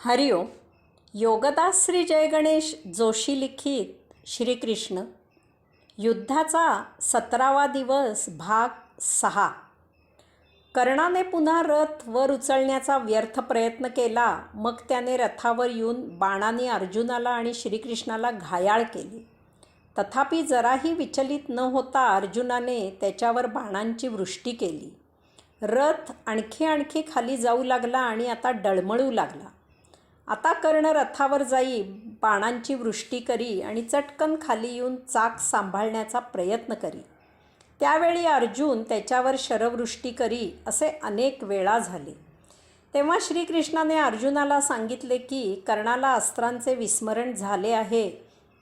हरिओम. योगदास श्री जय गणेश जोशी लिखित श्रीकृष्ण युद्धाचा 17वा दिवस भाग 6. कर्णाने पुन्हा रथ वर उचलण्याचा व्यर्थ प्रयत्न केला. मग त्याने रथावर येऊन बाणाने अर्जुनाला आणि श्रीकृष्णाला घायाळ केले. तथापि जराही विचलित न होता अर्जुनाने त्याच्यावर बाणांची वृष्टी केली. रथ आणखी खाली जाऊ लागला आणि आता डळमळू लागला. आता कर्ण रथावर जाई, बाणांची वृष्टी करी आणि चटकन खाली येऊन चाक सांभाळण्याचा प्रयत्न करी. त्यावेळी अर्जुन त्याच्यावर शरवृष्टी करी. असे अनेक वेळा झाले. तेव्हा श्रीकृष्णाने अर्जुनाला सांगितले की कर्णाला अस्त्रांचे विस्मरण झाले आहे.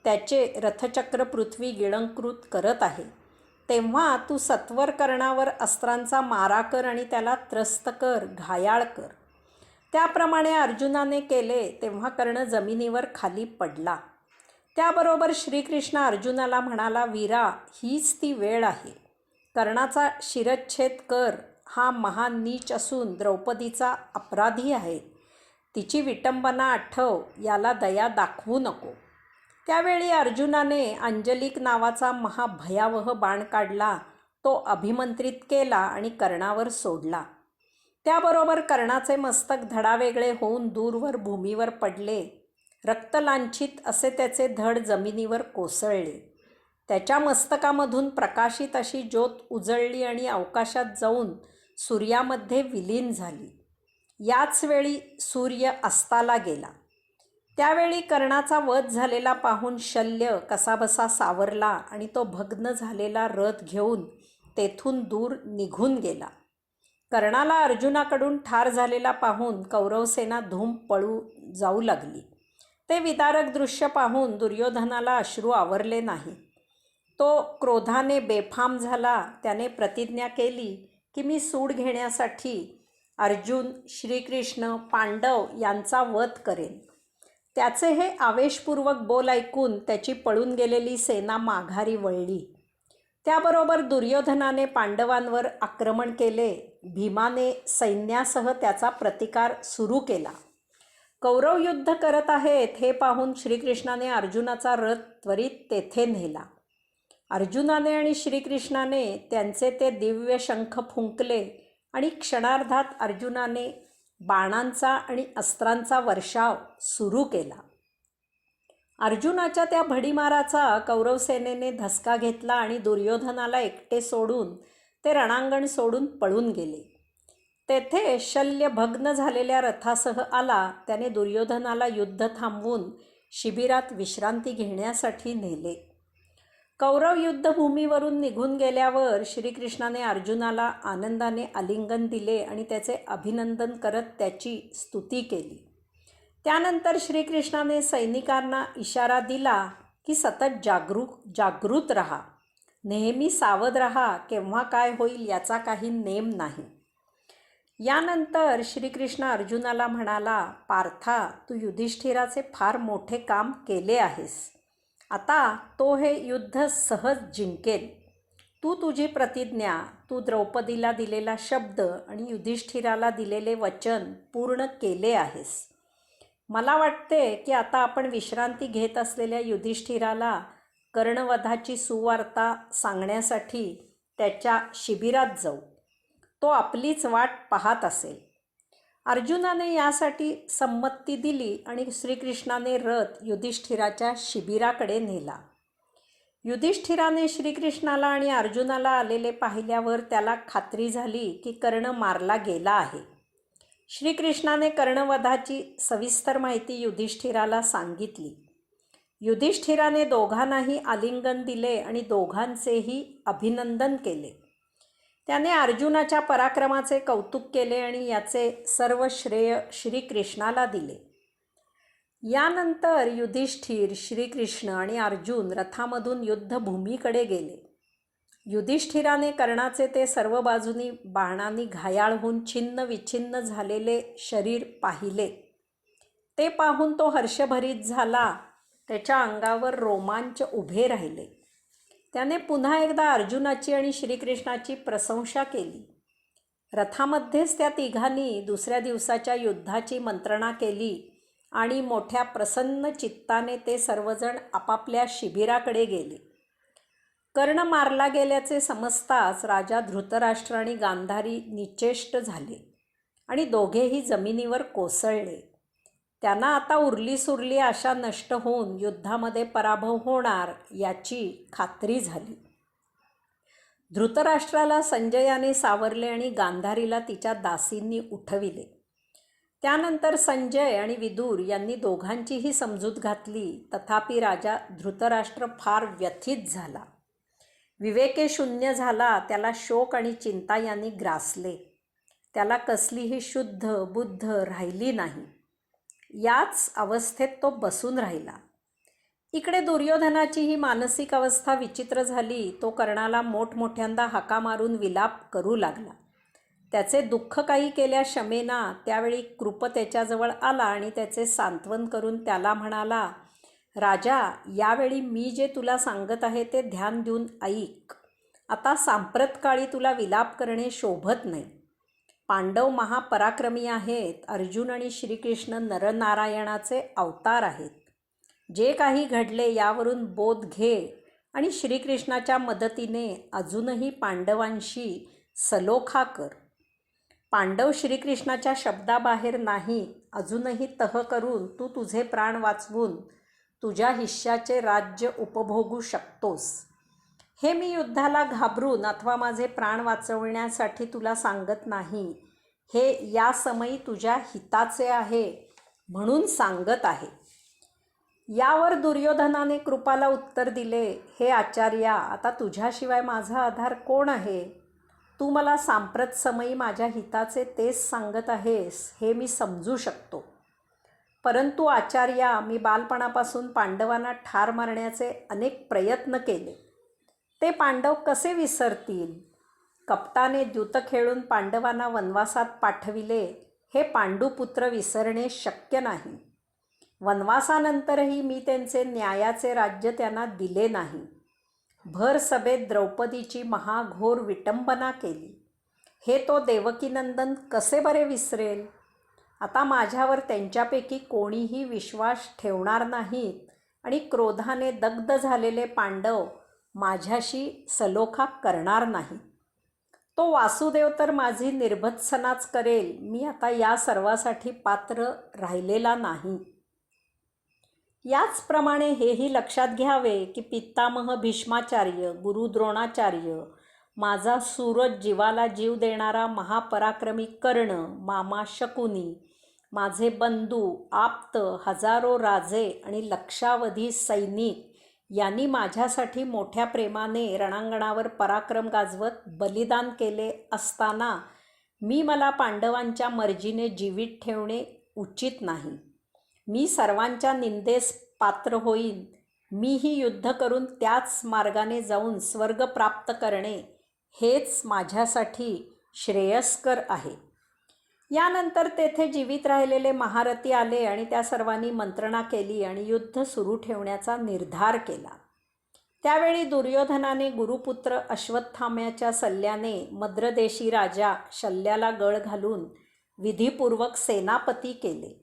त्याचे रथचक्र पृथ्वी गिळंकृत करत आहे. तेव्हा तू सत्वर कर्णावर अस्त्रांचा मारा कर आणि त्याला त्रस्त कर, घायाळ कर. त्याप्रमाणे अर्जुनाने केले. तेव्हा कर्ण जमिनीवर खाली पडला. त्याबरोबर श्रीकृष्ण अर्जुनाला म्हणाला, वीरा, हीच ती वेळ आहे. कर्णाचा शिरच्छेद कर. हा महान नीच असून द्रौपदीचा अपराधी आहे. तिची विटंबना आठव. याला दया दाखवू नको. त्यावेळी अर्जुनाने अंजलिक नावाचा महाभयावह बाण काढला. तो अभिमंत्रित केला आणि कर्णावर सोडला. त्याबरोबर कर्णाचे मस्तक धडावेगळे होऊन दूरवर भूमीवर पडले. रक्तलांछित असे त्याचे धड जमिनीवर कोसळले. त्याच्या मस्तकामधून प्रकाशित अशी ज्योत उजळली आणि अवकाशात जाऊन सूर्यामध्ये विलीन झाली. याच वेळी सूर्य अस्ताला गेला. त्यावेळी कर्णाचा वध झालेला पाहून शल्य कसाबसा सावरला आणि तो भग्न झालेला रथ घेऊन तेथून दूर निघून गेला. कर्णाला अर्जुनाकडून ठार झालेला पाहून कौरवसेना धूम पळू जाऊ लागली. ते विदारक दृश्य पाहून दुर्योधनाला अश्रू आवरले नाही. तो क्रोधाने बेफाम झाला. त्याने प्रतिज्ञा केली की मी सूड घेण्यासाठी अर्जुन, श्रीकृष्ण, पांडव यांचा वध करेन. त्याचे हे आवेशपूर्वक बोल ऐकून त्याची पळून गेलेली सेना माघारी वळली. त्याबरोबर दुर्योधनाने पांडवांवर आक्रमण केले. भीमाने सैन्यासह त्याचा प्रतिकार सुरू केला. कौरव युद्ध करत आहेत हे पाहून श्रीकृष्णाने अर्जुनाचा रथ त्वरित तेथे नेला. अर्जुनाने आणि श्रीकृष्णाने त्यांचे ते दिव्य शंख फुंकले आणि क्षणार्धात अर्जुनाने बाणांचा आणि अस्त्रांचा वर्षाव सुरू केला. अर्जुनाच्या त्या भडीमाराचा कौरवसेनेने धसका घेतला आणि दुर्योधनाला एकटे सोडून ते रणांगण सोडून पळून गेले. तेथे शल्य भग्न झालेल्या रथासह आला. त्याने दुर्योधनाला युद्ध थांबवून शिबिरात विश्रांती घेण्यासाठी नेले. कौरव युद्धभूमीवरून निघून गेल्यावर श्रीकृष्णाने अर्जुनाला आनंदाने आलिंगन दिले आणि त्याचे अभिनंदन करत त्याची स्तुती केली. त्यानंतर श्रीकृष्णाने सैनिकांना इशारा दिला की सतत जागृत राहा, नेहमी सावध राहा. केव्हा काय होईल याचा काही नेम नाही. यानंतर श्रीकृष्ण अर्जुनाला म्हणाला, पार्था, तू युधिष्ठिराचे फार मोठे काम केले आहेस. आता तो हे युद्ध सहज जिंकेल. तू तुझी प्रतिज्ञा, तू द्रौपदीला दिलेला शब्द आणि युधिष्ठिराला दिलेले वचन पूर्ण केले आहेस. मला वाटते की आता आपण विश्रांती घेत असलेल्या युधिष्ठिराला कर्णवधाची सुवार्ता सांगण्यासाठी त्याच्या शिबिरात जाऊ. तो आपलीच वाट पाहत असेल. अर्जुनाने यासाठी संमती दिली आणि श्रीकृष्णाने रथ युधिष्ठिराच्या शिबिराकडे नेला. युधिष्ठिराने श्रीकृष्णाला आणि अर्जुनाला आलेले पाहिल्यावर त्याला खात्री झाली की कर्ण मारला गेला आहे. श्रीकृष्णाने कर्णवधाची सविस्तर माहिती युधिष्ठिराला सांगितली. युधिष्ठिराने दोघांनाही आलिंगन दिले आणि दोघांचेही अभिनंदन केले. त्याने अर्जुनाच्या पराक्रमाचे कौतुक केले आणि याचे सर्व श्रेय श्रीकृष्णाला दिले. यानंतर युधिष्ठिर, श्रीकृष्ण आणि अर्जुन रथामधून युद्धभूमीकडे गेले. युधिष्ठिराने कर्णाचे ते सर्व बाजूनी बाणांनी घायाळ होऊन छिन्न विछिन्न झालेले शरीर पाहिले. ते पाहून तो हर्षभरीत झाला. त्याच्या अंगावर रोमांच उभे राहिले. त्याने पुन्हा एकदा अर्जुनाची आणि श्रीकृष्णाची प्रशंसा केली. रथामध्येच त्या तिघांनी दुसऱ्या दिवसाच्या युद्धाची मंत्रणा केली आणि मोठ्या प्रसन्न चित्ताने ते सर्वजण आपापल्या शिबिराकडे गेले. कर्ण मारला गेल्याचे समजताच राजा धृतराष्ट्र आणि गांधारी निचेष्ट झाले आणि दोघेही जमिनीवर कोसळले. त्यांना आता उरली सुरली आशा नष्ट होऊन युद्धामध्ये पराभव होणार याची खात्री झाली. धृतराष्ट्राला संजयाने सावरले आणि गांधारीला तिच्या दासींनी उठविले. त्यानंतर संजय आणि विदुर यांनी दोघांचीही समजूत घातली. तथापि राजा धृतराष्ट्र फार व्यथित झाला, विवेकशून्य झाला. त्याला शोक आणि चिंता यांनी ग्रासले. त्याला कसलीही शुद्ध बुद्ध राहिली नाही. याच अवस्थेत तो बसून राहिला. इकडे दुर्योधनाची ही मानसिक अवस्था विचित्र झाली. तो कर्णाला मोठमोठ्यांदा हाका मारून विलाप करू लागला. त्याचे दुःख काही केल्या शमेना. त्यावेळी कृप त्याच्याजवळ आला आणि त्याचे सांत्वन करून त्याला म्हणाला, राजा, यावेळी मी जे तुला सांगत आहे ते ध्यान देऊन ऐक. आता सांप्रतकाळी तुला विलाप करणे शोभत नाही. पांडव महापराक्रमी आहेत. अर्जुन आणि श्रीकृष्ण नरनारायणाचे अवतार आहेत. जे काही घडले यावरून बोध घे आणि श्रीकृष्णाच्या मदतीने अजूनही पांडवांशी सलोखा कर. पांडव श्रीकृष्णाच्या शब्दाबाहेर नाही. अजूनही तह करून तू तुझे प्राण वाचवून तुझ्या हिश्श्याचे राज्य उपभोगू शकतोस. हे मी युद्धाला घाबरून अथवा माझे प्राण वाचवण्यासाठी तुला सांगत नाही. हे या समयी तुझ्या हिताचे आहे म्हणून सांगत आहे. यावर दुर्योधनाने कृपाला उत्तर दिले, हे आचार्या, आता तुझ्याशिवाय माझा आधार कोण आहे? तू मला सांप्रत समयी माझ्या हिताचे तेच सांगत आहेस हे मी समजू शकतो. परंतु आचार्या, मी बालपणापासून पांडवांना ठार मारण्याचे अनेक प्रयत्न केले. ते पांडव कसे विसरतील? कपटाने द्यूत खेळून पांडवांना वनवासात पाठविले. हे पांडुपुत्र विसरणे शक्य नाही. वनवासानंतरही मी त्यांचे न्यायाचे राज्य त्यांना दिले नाही. भर सभेत द्रौपदीची महाघोर विटंबना केली. हे तो देवकीनंदन कसे बरे विसरेल? आता माझ्यावर त्यांच्यापैकी कोणीही विश्वास ठेवणार नाहीत आणि क्रोधाने दग्ध झालेले पांडव माझ्याशी सलोखा करणार नाही. तो वासुदेव तर माझी निर्भत्सनाच करेल. मी आता या सर्वासाठी पात्र राहिलेला नाही. याचप्रमाणे हेही लक्षात घ्यावे की पित्तामह भीष्माचार्य, गुरु द्रोणाचार्य, माझा सूरज जीवाला जीव देणारा महापराक्रमी कर्ण, मामा शकुनी, माझे बंधू आप्त हजारो राजे आणि लक्षावधी सैनिक यांनी माझ्यासाठी मोठ्या प्रेमाने रणांगणावर पराक्रम गाजवत बलिदान केले असताना मला पांडवांच्या मर्जीने जीवित ठेवणे उचित नाही. मी सर्वांच्या निंदेस पात्र होईन. मीही युद्ध करून त्याच मार्गाने जाऊन स्वर्ग प्राप्त करणे हेच माझ्यासाठी श्रेयस्कर आहे. यानंतर तेथे जीवित राहिलेले महारथी आले आणि त्या सर्वांनी मंत्रणा केली आणि युद्ध सुरू ठेवण्याचा निर्धार केला. त्यावेळी दुर्योधनाने गुरुपुत्र अश्वत्थाम्याच्या सल्ल्याने मद्रदेशी राजा शल्याला गळ घालून विधिपूर्वक सेनापती केले.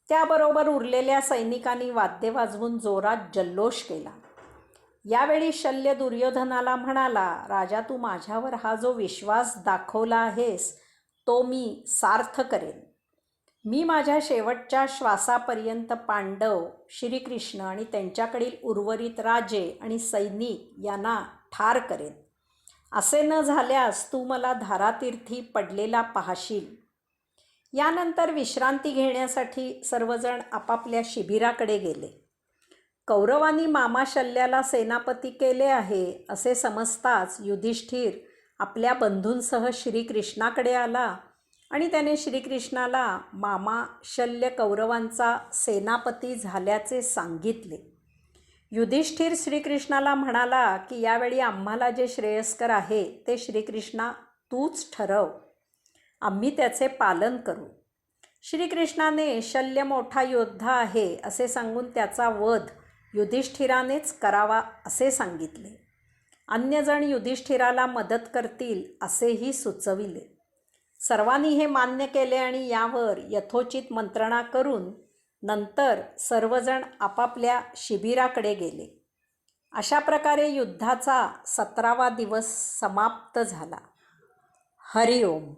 त्याबरोबर उरलेल्या सैनिकांनी वाद्य वाजवून जोरात जल्लोष केला. यावेळी शल्य दुर्योधनाला म्हणाला, राजा, तू माझ्यावर हा जो विश्वास दाखवला आहेस तो मी सार्थ करेन. मी माझ्या शेवटच्या श्वासापर्यंत पांडव, श्रीकृष्ण आणि त्यांच्याकडील उर्वरित राजे आणि सैनिक यांना ठार करेन. असे न झाल्यास तू मला धारातीर्थी पडलेला पाहशील. यानंतर विश्रांती घेण्यासाठी सर्वजण आपापल्या शिबिराकडे गेले. कौरवांनी मामा शल्याला सेनापती केले आहे असे समजताच युधिष्ठिर आपल्या बंधूंसह श्रीकृष्णाकडे आला आणि त्याने श्रीकृष्णाला मामा शल्य कौरवांचा सेनापती झाल्याचे सांगितले. युधिष्ठिर श्रीकृष्णाला म्हणाला की यावेळी आम्हाला जे श्रेयस्कर आहे ते श्रीकृष्णा तूच ठरव. आम्ही त्याचे पालन करू. श्रीकृष्णाने शल्य मोठा योद्धा आहे असे सांगून त्याचा वध युधिष्ठिरानेच करावा असे सांगितले. अन्यजण युधिष्ठिराला मदत करतील असेही सुचविले. सर्वांनी हे मान्य केले आणि यावर यथोचित मंत्रणा करून नंतर सर्वजण आपापल्या शिबिराकडे गेले. अशा प्रकारे युद्धाचा 17वा दिवस समाप्त झाला. हरिओम.